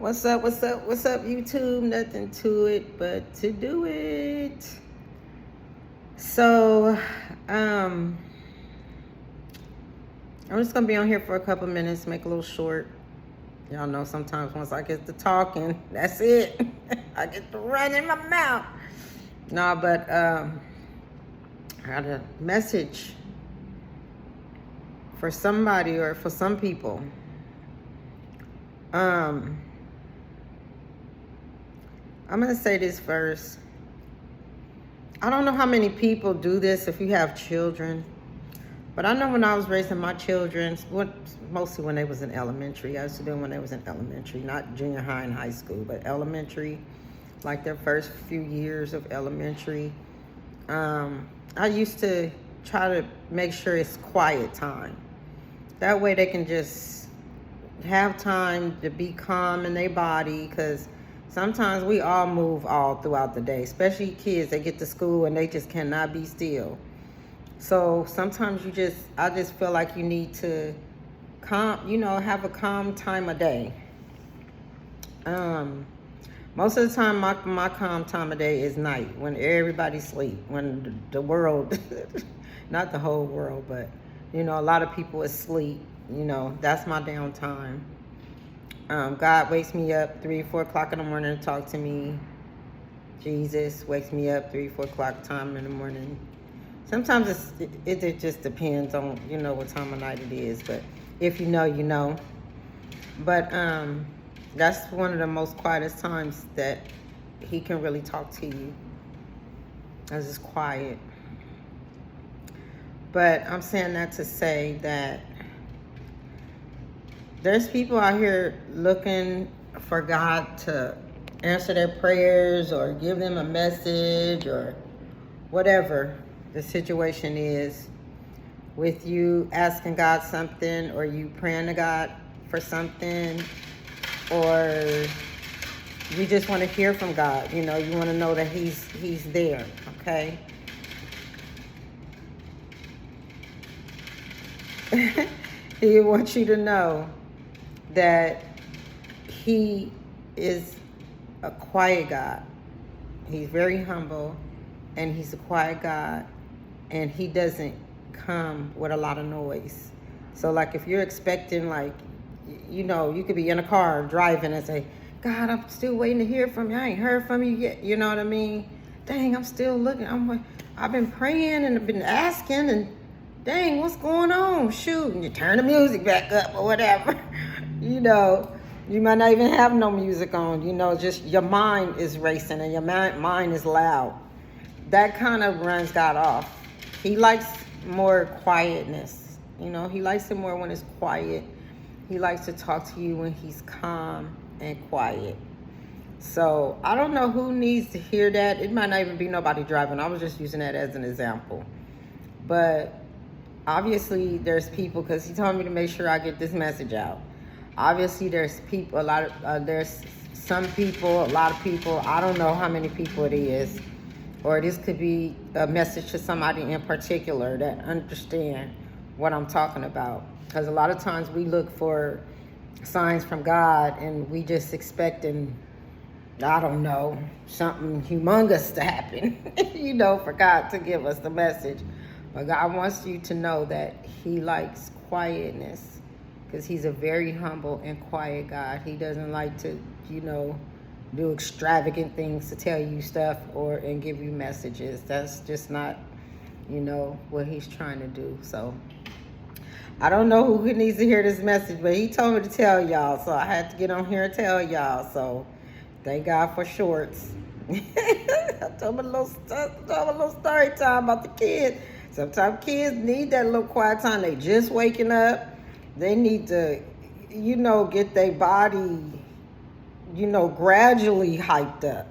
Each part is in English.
What's up? What's up? What's up, YouTube? Nothing to it but to do it. So, I'm just gonna be on here for a couple minutes, make a little short. Y'all know sometimes once I get to talking, that's it. I get to run in my mouth. No, but I had a message for somebody or for some people. I'm gonna say this first. I don't know how many people do this if you have children, but I know when I was raising my children, mostly when they was in elementary. I used to do them when they was in elementary, not junior high and high school, but elementary, like their first few years of elementary. I used to try to make sure it's quiet time. That way they can just have time to be calm in their body, because sometimes we all move all throughout the day, especially kids. They get to school and they just cannot be still. So sometimes I just feel like you need to have a calm time of day. Most of the time, my calm time of day is night, when everybody's asleep, when the world, not the whole world, but, a lot of people asleep. That's my downtime. God wakes me up 3, 4 o'clock in the morning to talk to me. Jesus wakes me up 3, 4 o'clock time in the morning. Sometimes it just depends on, what time of night it is. But if you know, you know. But that's one of the most quietest times that he can really talk to you. It's just quiet. But I'm saying that to say that there's people out here looking for God to answer their prayers or give them a message or whatever the situation is with you asking God something, or you praying to God for something, or you just want to hear from God. You want to know that he's there, okay? He wants you to know that he is a quiet God. He's very humble, and he's a quiet God, and he doesn't come with a lot of noise. So like if you're expecting, like, you could be in a car driving and say, God, I'm still waiting to hear from you. I ain't heard from you yet. You know what I mean? Dang, I'm still looking. I've been praying and I've been asking, and dang, what's going on? Shoot, and you turn the music back up or whatever. You might not even have no music on. Just your mind is racing and your mind is loud. That kind of runs God off. He likes more quietness. He likes it more when it's quiet. He likes to talk to you when he's calm and quiet. So I don't know who needs to hear that. It might not even be nobody driving. I was just using that as an example. But obviously there's people, because he told me to make sure I get this message out. Obviously there's people, there's some people, a lot of people. I don't know how many people it is. Or this could be a message to somebody in particular that understand what I'm talking about. Because a lot of times we look for signs from God and we just expecting, I don't know, something humongous to happen, for God to give us the message. But God wants you to know that he likes quietness, because he's a very humble and quiet God. He doesn't like to, do extravagant things to tell you stuff and give you messages. That's just not, what he's trying to do. So I don't know who needs to hear this message, but he told me to tell y'all, so I had to get on here and tell y'all. So thank God for shorts. I told him a little story time about the kids. Sometimes kids need that little quiet time. They just waking up. They need to, get their body, gradually hyped up,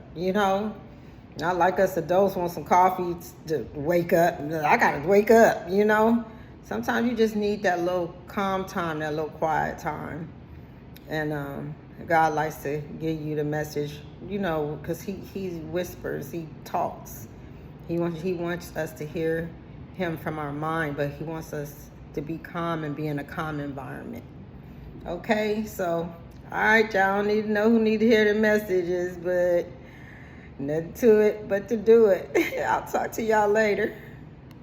Not like us adults want some coffee to wake up. I gotta wake up, Sometimes you just need that little calm time, that little quiet time. And God likes to give you the message, because he whispers, he talks. He wants us to hear him from our mind, but he wants us to be calm and be in a calm environment. Okay, so All right, y'all don't need to know who need to hear the messages, but nothing to it but to do it. I'll talk to y'all later.